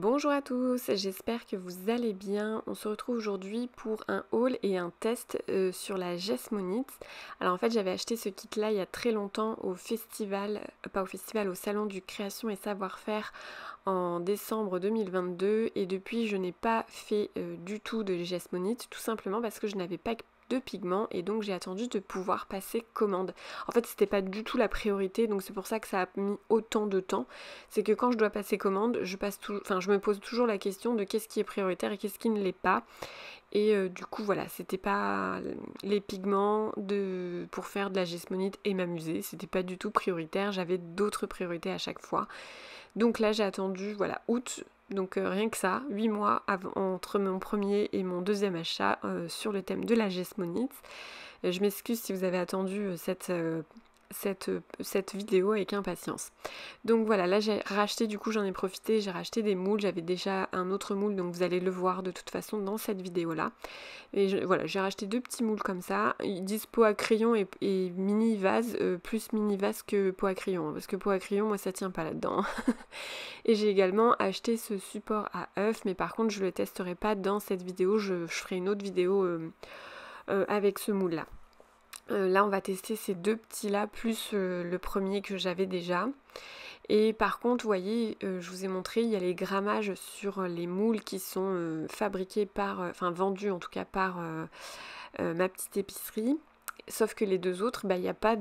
Bonjour à tous, j'espère que vous allez bien. On se retrouve aujourd'hui pour un haul et un test sur la Jesmonite. Alors en fait j'avais acheté ce kit là il y a très longtemps au festival, pas au festival, au salon du création et savoir-faire en décembre 2022 et depuis je n'ai pas fait du tout de Jesmonite, tout simplement parce que je n'avais pas de pigments et donc j'ai attendu de pouvoir passer commande. En fait c'était pas du tout la priorité, donc c'est pour ça que ça a mis autant de temps. C'est que quand je dois passer commande, je me pose toujours la question de qu'est-ce qui est prioritaire et qu'est-ce qui ne l'est pas. Et du coup voilà, c'était pas les pigments pour faire de la Jesmonite et m'amuser, c'était pas du tout prioritaire, j'avais d'autres priorités à chaque fois. Donc là j'ai attendu voilà août, donc rien que ça, 8 mois entre mon premier et mon deuxième achat sur le thème de la Jesmonite. Je m'excuse si vous avez attendu cette vidéo avec impatience. Donc voilà, là j'ai racheté, du coup j'en ai profité, j'ai racheté des moules, j'avais déjà un autre moule, donc vous allez le voir de toute façon dans cette vidéo là. Et voilà, j'ai racheté deux petits moules comme ça, ils disent pot à crayon et mini vase, plus mini vase que pot à crayon, parce que pot à crayon moi ça tient pas là-dedans. Et j'ai également acheté ce support à œuf, mais par contre je le testerai pas dans cette vidéo, je ferai une autre vidéo avec ce moule là. Là on va tester ces deux petits là plus le premier que j'avais déjà. Et par contre vous voyez je vous ai montré il y a les grammages sur les moules qui sont fabriqués par, vendus en tout cas par ma petite épicerie. Sauf que les deux autres, il n'y a pas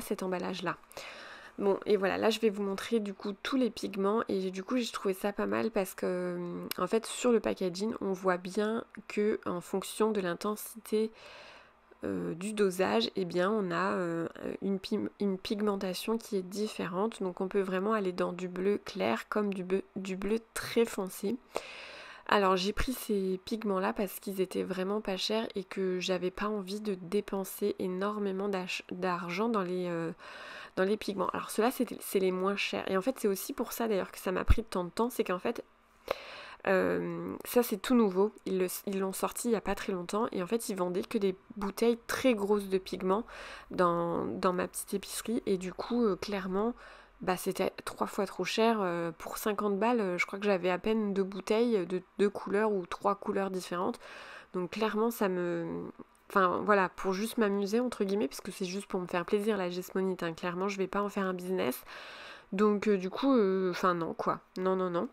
cet emballage là. Bon et voilà, là je vais vous montrer du coup tous les pigments et du coup j'ai trouvé ça pas mal parce que en fait sur le packaging on voit bien que en fonction de l'intensité du dosage, eh bien on a une pigmentation qui est différente, donc on peut vraiment aller dans du bleu clair comme du bleu très foncé. Alors j'ai pris ces pigments là parce qu'ils étaient vraiment pas chers et que j'avais pas envie de dépenser énormément d'argent dans les pigments. Alors ceux-là c'est les moins chers et en fait c'est aussi pour ça d'ailleurs que ça m'a pris tant de temps, c'est qu'en fait ça c'est tout nouveau, ils l'ont sorti il n'y a pas très longtemps et en fait ils vendaient que des bouteilles très grosses de pigments dans ma petite épicerie et du coup clairement c'était 3 fois trop cher pour 50 balles, je crois que j'avais à peine 2 bouteilles de 2 couleurs ou 3 couleurs différentes, donc clairement ça me... Enfin voilà, pour juste m'amuser entre guillemets, puisque c'est juste pour me faire plaisir la Jesmonite, hein. Clairement je vais pas en faire un business, donc du coup, non quoi, non.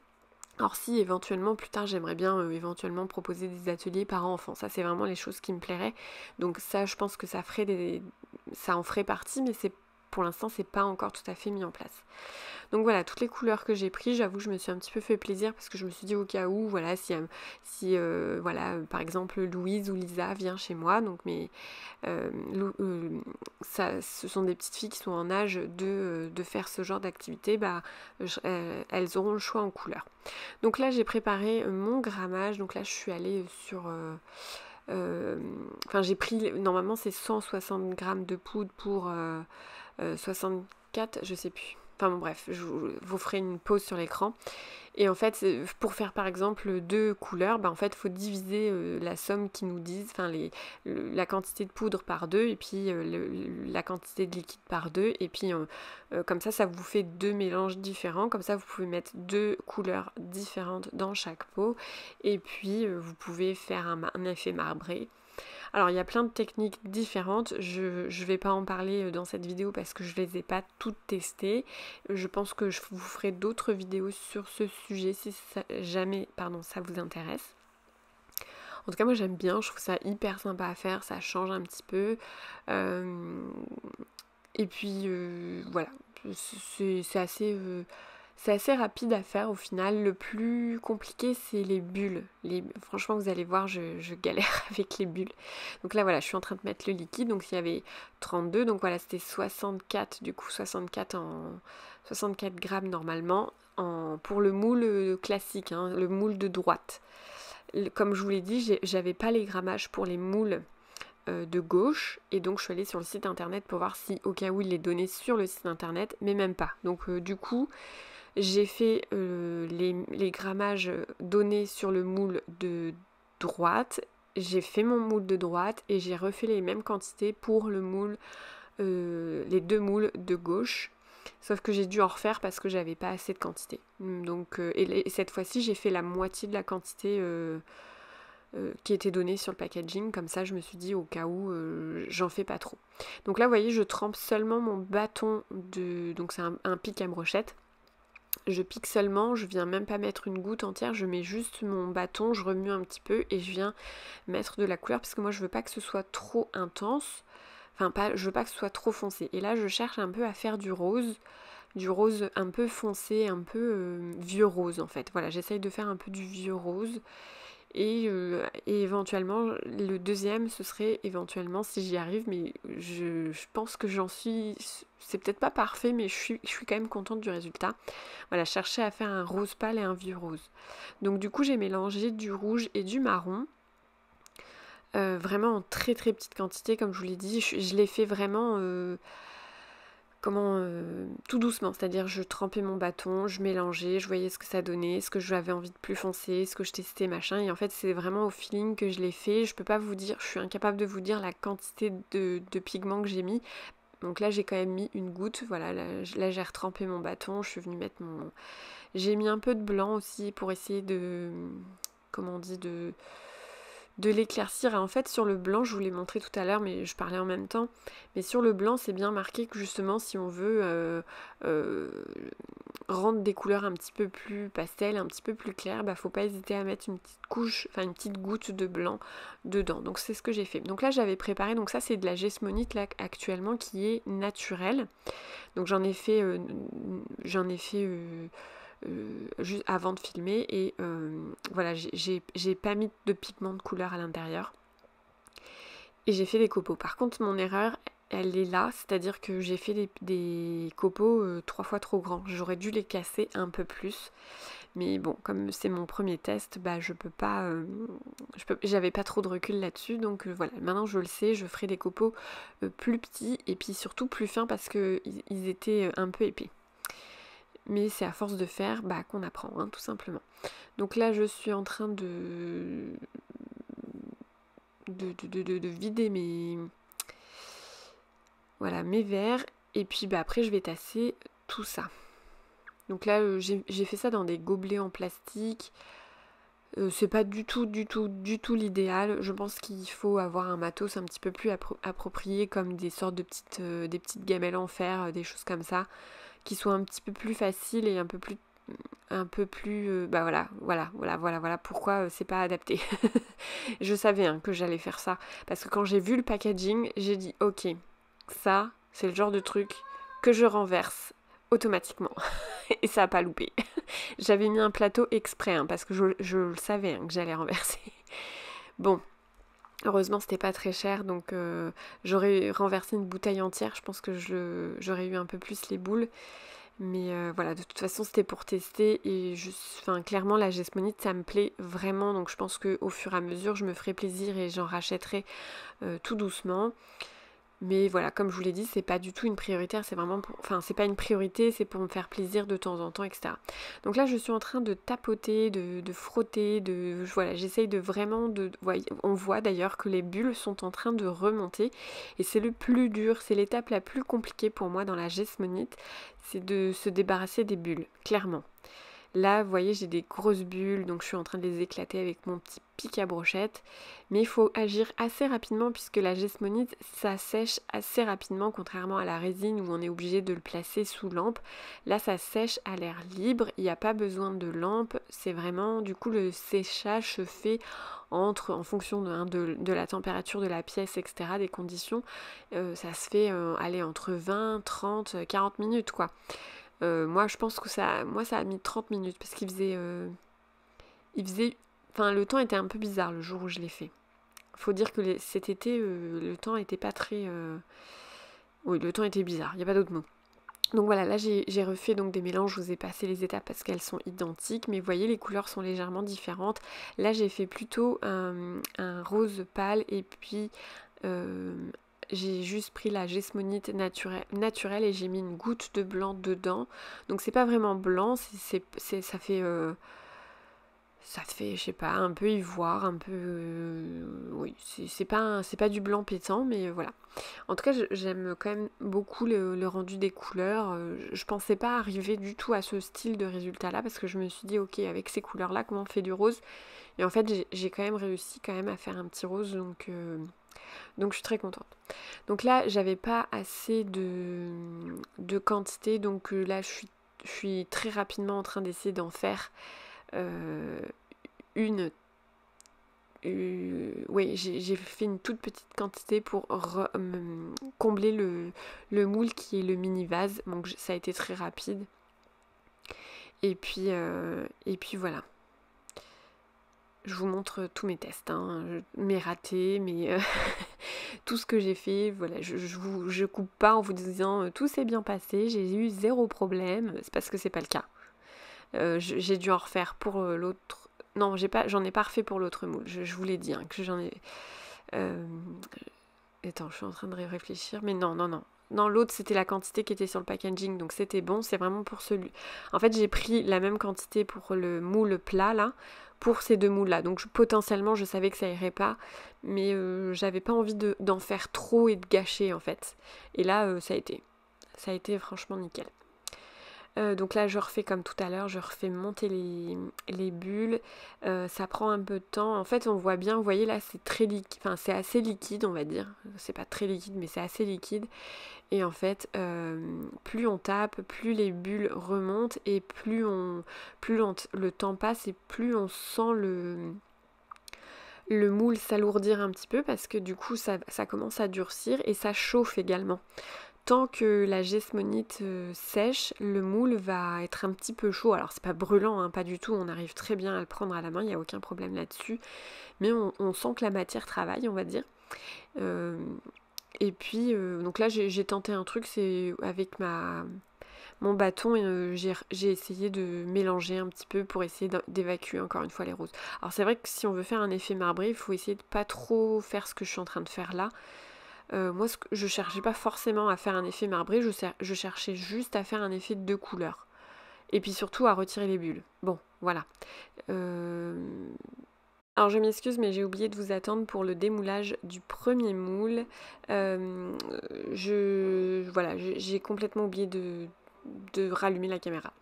Alors si éventuellement plus tard j'aimerais bien éventuellement proposer des ateliers parents-enfants, ça c'est vraiment les choses qui me plairaient. Donc ça je pense que ça en ferait partie, mais pour l'instant c'est pas encore tout à fait mis en place. Donc voilà, toutes les couleurs que j'ai prises, j'avoue que je me suis un petit peu fait plaisir parce que je me suis dit au cas où, voilà, si par exemple Louise ou Lisa vient chez moi, donc ce sont des petites filles qui sont en âge de faire ce genre d'activité, elles auront le choix en couleurs. Donc là j'ai préparé mon grammage, donc là je suis allée sur... j'ai pris, normalement c'est 160 grammes de poudre pour 64, je sais plus. Enfin bon bref, je vous ferai une pause sur l'écran. Et en fait, pour faire par exemple 2 couleurs, en fait, il faut diviser la somme qu'ils nous disent, la quantité de poudre par 2 et puis la quantité de liquide par 2. Et puis comme ça vous fait 2 mélanges différents. Comme ça, vous pouvez mettre 2 couleurs différentes dans chaque pot. Et puis, vous pouvez faire un effet marbré. Alors il y a plein de techniques différentes, je vais pas en parler dans cette vidéo parce que je les ai pas toutes testées. Je pense que je vous ferai d'autres vidéos sur ce sujet si jamais ça vous intéresse. En tout cas moi j'aime bien, je trouve ça hyper sympa à faire, ça change un petit peu. Et puis voilà, c'est assez rapide à faire au final. Le plus compliqué c'est les bulles. Franchement vous allez voir je galère avec les bulles. Donc là voilà je suis en train de mettre le liquide. Donc il y avait 32. Donc voilà c'était 64 du coup 64 grammes normalement pour le moule classique, hein, le moule de droite. Comme je vous l'ai dit j'avais pas les grammages pour les moules de gauche et donc je suis allée sur le site internet pour voir si au cas où il les donnait sur le site internet, mais même pas. Donc du coup j'ai fait les grammages donnés sur le moule de droite, j'ai fait mon moule de droite et j'ai refait les mêmes quantités pour le moule, les 2 moules de gauche. Sauf que j'ai dû en refaire parce que j'avais pas assez de quantité. Donc, et cette fois-ci, j'ai fait la moitié de la quantité qui était donnée sur le packaging. Comme ça, je me suis dit au cas où j'en fais pas trop. Donc là, vous voyez, je trempe seulement mon bâton de... Donc c'est un pic à brochette. Je pique seulement, je viens même pas mettre une goutte entière, je mets juste mon bâton, je remue un petit peu et je viens mettre de la couleur parce que moi je veux pas que ce soit trop intense, enfin pas, je veux pas que ce soit trop foncé. Et là je cherche un peu à faire du rose un peu foncé, un peu vieux rose en fait. Voilà, j'essaye de faire un peu du vieux rose. Et éventuellement, le deuxième, ce serait éventuellement si j'y arrive, mais je pense que j'en suis... C'est peut-être pas parfait, mais je suis quand même contente du résultat. Voilà, chercher à faire un rose pâle et un vieux rose. Donc du coup, j'ai mélangé du rouge et du marron. Vraiment en très très petite quantité, comme je vous l'ai dit. Je l'ai fait vraiment... tout doucement, c'est-à-dire je trempais mon bâton, je mélangeais, je voyais ce que ça donnait, ce que j'avais envie de plus foncer, ce que je testais, machin, et en fait c'est vraiment au feeling que je l'ai fait. Je peux pas vous dire, je suis incapable de vous dire la quantité de pigments que j'ai mis. Donc là j'ai quand même mis une goutte, voilà, là j'ai retrempé mon bâton, je suis venue mettre mon... J'ai mis un peu de blanc aussi pour essayer de... Comment on dit, de l'éclaircir. En fait, sur le blanc, je vous l'ai montré tout à l'heure, mais je parlais en même temps. Mais sur le blanc, c'est bien marqué que justement, si on veut rendre des couleurs un petit peu plus pastel, un petit peu plus claires, bah faut pas hésiter à mettre une petite couche, enfin une petite goutte de blanc dedans. Donc c'est ce que j'ai fait. Donc là, j'avais préparé, donc ça c'est de la gessmonite là actuellement qui est naturelle. Donc j'en ai fait juste avant de filmer et voilà, j'ai pas mis de pigment de couleur à l'intérieur et j'ai fait des copeaux. Par contre mon erreur elle est là, c'est-à-dire que j'ai fait des copeaux 3 fois trop grands. J'aurais dû les casser un peu plus, mais bon, comme c'est mon premier test, bah je peux pas, j'avais pas trop de recul là-dessus, donc voilà, maintenant je le sais, je ferai des copeaux plus petits et puis surtout plus fins parce que ils étaient un peu épais. Mais c'est à force de faire qu'on apprend, hein, tout simplement. Donc là, je suis en train de vider mes verres. Et puis après, je vais tasser tout ça. Donc là, j'ai fait ça dans des gobelets en plastique. C'est pas du tout l'idéal. Je pense qu'il faut avoir un matos un petit peu plus approprié, comme des sortes de des petites gamelles en fer, des choses comme ça, qui soient un petit peu plus faciles et un peu plus voilà pourquoi c'est pas adapté. Je savais que j'allais faire ça parce que quand j'ai vu le packaging, j'ai dit ok, ça c'est le genre de truc que je renverse automatiquement et ça a pas loupé. J'avais mis un plateau exprès parce que je le savais que j'allais renverser. Bon, heureusement c'était pas très cher, donc j'aurais renversé une bouteille entière, je pense que j'aurais eu un peu plus les boules. Mais voilà, de toute façon c'était pour tester et clairement la gessmonite ça me plaît vraiment, donc je pense qu'au fur et à mesure je me ferai plaisir et j'en rachèterai tout doucement. Mais voilà, comme je vous l'ai dit, c'est pas du tout une prioritaire, c'est vraiment c'est pas une priorité, c'est pour me faire plaisir de temps en temps, etc. Donc là je suis en train de tapoter, de frotter, voilà, j'essaye de vraiment on voit d'ailleurs que les bulles sont en train de remonter et c'est le plus dur, c'est l'étape la plus compliquée pour moi dans la gessmonite, c'est de se débarrasser des bulles, clairement. Là, vous voyez, j'ai des grosses bulles, donc je suis en train de les éclater avec mon petit pic à brochette. Mais il faut agir assez rapidement puisque la gessmonite, ça sèche assez rapidement, contrairement à la résine où on est obligé de le placer sous lampe. Là, ça sèche à l'air libre, il n'y a pas besoin de lampe. C'est vraiment, du coup, le séchage se fait en fonction de la température de la pièce, etc., des conditions. Ça se fait entre 20, 30, 40 minutes, quoi. Moi je pense que ça a mis 30 minutes parce le temps était un peu bizarre le jour où je l'ai fait. Faut dire que cet été le temps était pas très oui, le temps était bizarre, il n'y a pas d'autre mot. Donc voilà, là j'ai refait donc des mélanges, je vous ai passé les étapes parce qu'elles sont identiques, mais vous voyez les couleurs sont légèrement différentes. Là j'ai fait plutôt un rose pâle et puis j'ai juste pris la gessmonite naturelle et j'ai mis une goutte de blanc dedans. Donc c'est pas vraiment blanc, ça fait ça fait, je sais pas, un peu ivoire, un peu... oui, c'est pas du blanc pétant, mais voilà. En tout cas, j'aime quand même beaucoup le rendu des couleurs. Je pensais pas arriver du tout à ce style de résultat-là, parce que je me suis dit, ok, avec ces couleurs-là, comment on fait du rose? Et en fait, j'ai quand même réussi quand même à faire un petit rose, donc je suis très contente. Donc là, j'avais pas assez de quantité, donc là, je suis très rapidement en train d'essayer d'en faire euh, une. Oui, j'ai fait une toute petite quantité pour combler le moule qui est le mini vase. Donc ça a été très rapide. Et puis voilà. Je vous montre tous mes tests, hein, mes ratés, tout ce que j'ai fait. Voilà, je coupe pas en vous disant tout s'est bien passé, j'ai eu zéro problème. C'est parce que c'est pas le cas. J'ai dû en refaire pour l'autre. Non, j'en ai pas refait pour l'autre moule. Je vous l'ai dit hein, que j'en ai. Euh, Attends, je suis en train de réfléchir, mais non, non, non. Non, l'autre c'était la quantité qui était sur le packaging, donc c'était bon. C'est vraiment pour celui. En fait, j'ai pris la même quantité pour le moule plat là, pour ces deux moules là. Donc potentiellement, je savais que ça irait pas, mais j'avais pas envie d'en faire trop et de gâcher en fait. Et là, ça a été franchement nickel. Donc là je refais comme tout à l'heure, je refais monter les bulles, ça prend un peu de temps. En fait on voit bien, vous voyez là c'est très liquide, enfin c'est assez liquide on va dire, c'est pas très liquide mais c'est assez liquide. Et en fait plus on tape, plus les bulles remontent et le temps passe et plus on sent le moule s'alourdir un petit peu parce que du coup ça commence à durcir et ça chauffe également. Tant que la gesmonite sèche, le moule va être un petit peu chaud. Alors c'est pas brûlant, hein, pas du tout, on arrive très bien à le prendre à la main, il n'y a aucun problème là-dessus. Mais on sent que la matière travaille, on va dire. Euh, et puis, donc là j'ai tenté un truc, c'est avec mon bâton, j'ai essayé de mélanger un petit peu pour essayer d'évacuer encore une fois les roses. Alors c'est vrai que si on veut faire un effet marbré, il faut essayer de pas trop faire ce que je suis en train de faire là. Moi, je cherchais pas forcément à faire un effet marbré, je cherchais juste à faire un effet de couleurs. Et puis surtout à retirer les bulles. Bon, voilà. Euh, Alors je m'excuse, mais j'ai oublié de vous attendre pour le démoulage du premier moule. Voilà, j'ai complètement oublié de rallumer la caméra.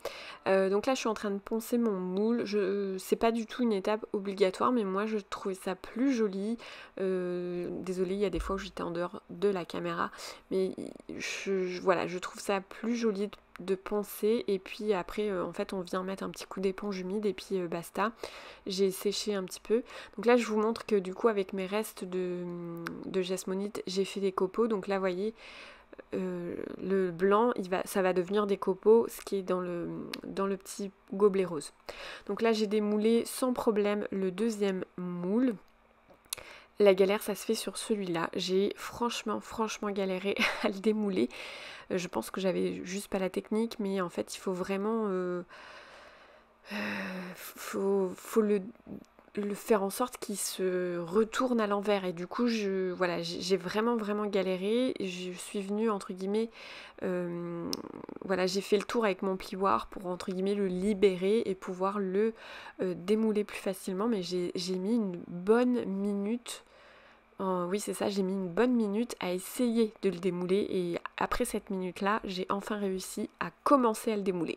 Donc là je suis en train de poncer mon moule. C'est pas du tout une étape obligatoire, mais moi je trouvais ça plus joli. Désolée, il y a des fois où j'étais en dehors de la caméra, mais voilà, je trouve ça plus joli de poncer et puis après en fait on vient mettre un petit coup d'éponge humide et puis basta. J'ai séché un petit peu. Donc là je vous montre que du coup avec mes restes de jasmonite j'ai fait des copeaux. Donc là vous voyez le blanc, ça va devenir des copeaux, ce qui est dans le petit gobelet rose. Donc là j'ai démoulé sans problème le deuxième moule. La galère ça se fait sur celui-là. J'ai franchement galéré à le démouler. Je pense que j'avais juste pas la technique, mais en fait il faut vraiment... faut le faire en sorte qu'il se retourne à l'envers et du coup voilà, j'ai vraiment galéré. Je suis venue entre guillemets voilà, j'ai fait le tour avec mon plioir pour entre guillemets le libérer et pouvoir le démouler plus facilement, mais j'ai mis une bonne minute. Oui c'est ça, j'ai mis une bonne minute à essayer de le démouler et après cette minute là j'ai enfin réussi à commencer à le démouler.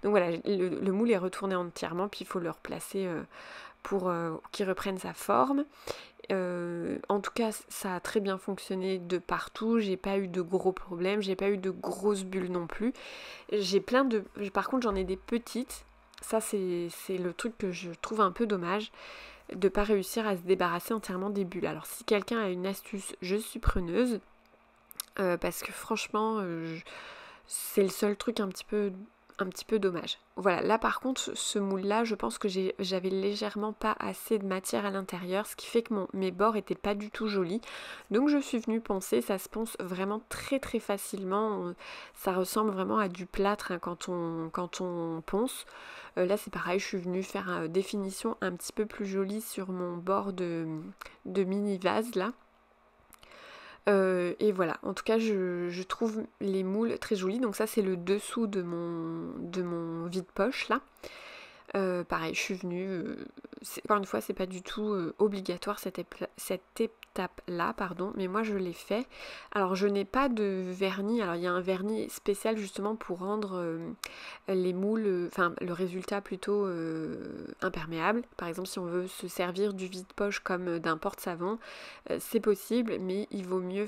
Donc voilà, le moule est retourné entièrement puis il faut le replacer pour qu'il reprenne sa forme. En tout cas, ça a très bien fonctionné de partout. J'ai pas eu de gros problèmes, j'ai pas eu de grosses bulles non plus. Par contre, j'en ai des petites. Ça, c'est le truc que je trouve un peu dommage, de pas réussir à se débarrasser entièrement des bulles. Alors, si quelqu'un a une astuce, je suis preneuse. Parce que franchement, c'est le seul truc un petit peu dommage. Voilà, là par contre, ce moule-là, je pense que j'avais légèrement pas assez de matière à l'intérieur, ce qui fait que mes bords étaient pas du tout jolis. Donc je suis venue poncer, ça se ponce vraiment très facilement. Ça ressemble vraiment à du plâtre hein, quand on ponce. Là c'est pareil, je suis venue faire une définition un petit peu plus jolie sur mon bord de mini vase là. Et voilà, en tout cas je trouve les moules très jolis. Donc ça c'est le dessous de mon vide-poche là. Pareil, je suis venue, encore une fois, c'est pas du tout obligatoire cette étape-là, pardon, mais moi je l'ai fait. Alors je n'ai pas de vernis, alors il y a un vernis spécial justement pour rendre les moules, enfin le résultat plutôt imperméable. Par exemple, si on veut se servir du vide-poche comme d'un porte-savon, c'est possible, mais il vaut mieux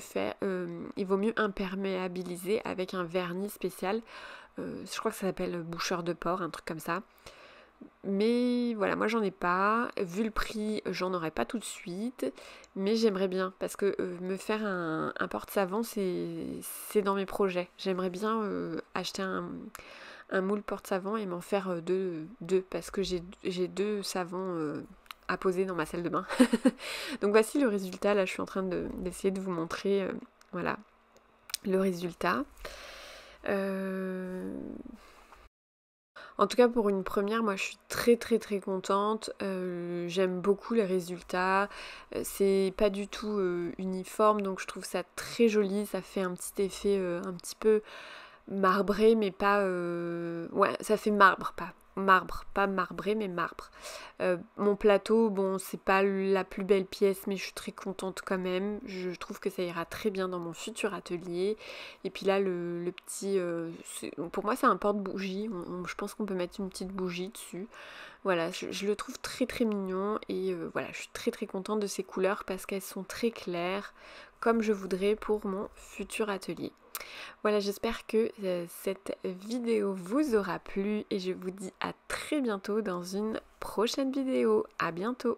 imperméabiliser avec un vernis spécial. Je crois que ça s'appelle boucheur de pore, un truc comme ça. Mais voilà, moi j'en ai pas. Vu le prix, j'en aurais pas tout de suite. Mais j'aimerais bien, parce que me faire un porte-savon, c'est dans mes projets. J'aimerais bien acheter un moule porte-savon et m'en faire deux, parce que j'ai deux savons à poser dans ma salle de bain. Donc voici le résultat. Là, je suis en train d'essayer de vous montrer voilà, le résultat. En tout cas pour une première, moi je suis très très très contente, j'aime beaucoup les résultats, c'est pas du tout uniforme donc je trouve ça très joli, ça fait un petit effet un petit peu marbré mais pas... Ouais, ça fait pas marbré mais marbre. Mon plateau, bon c'est pas la plus belle pièce mais je suis très contente quand même, je trouve que ça ira très bien dans mon futur atelier. Et puis là le petit... pour moi c'est un porte-bougie, je pense qu'on peut mettre une petite bougie dessus. Voilà, je le trouve très très mignon et voilà, je suis très très contente de ces couleurs parce qu'elles sont très claires comme je voudrais pour mon futur atelier. Voilà, j'espère que cette vidéo vous aura plu et je vous dis à très bientôt dans une prochaine vidéo. À bientôt!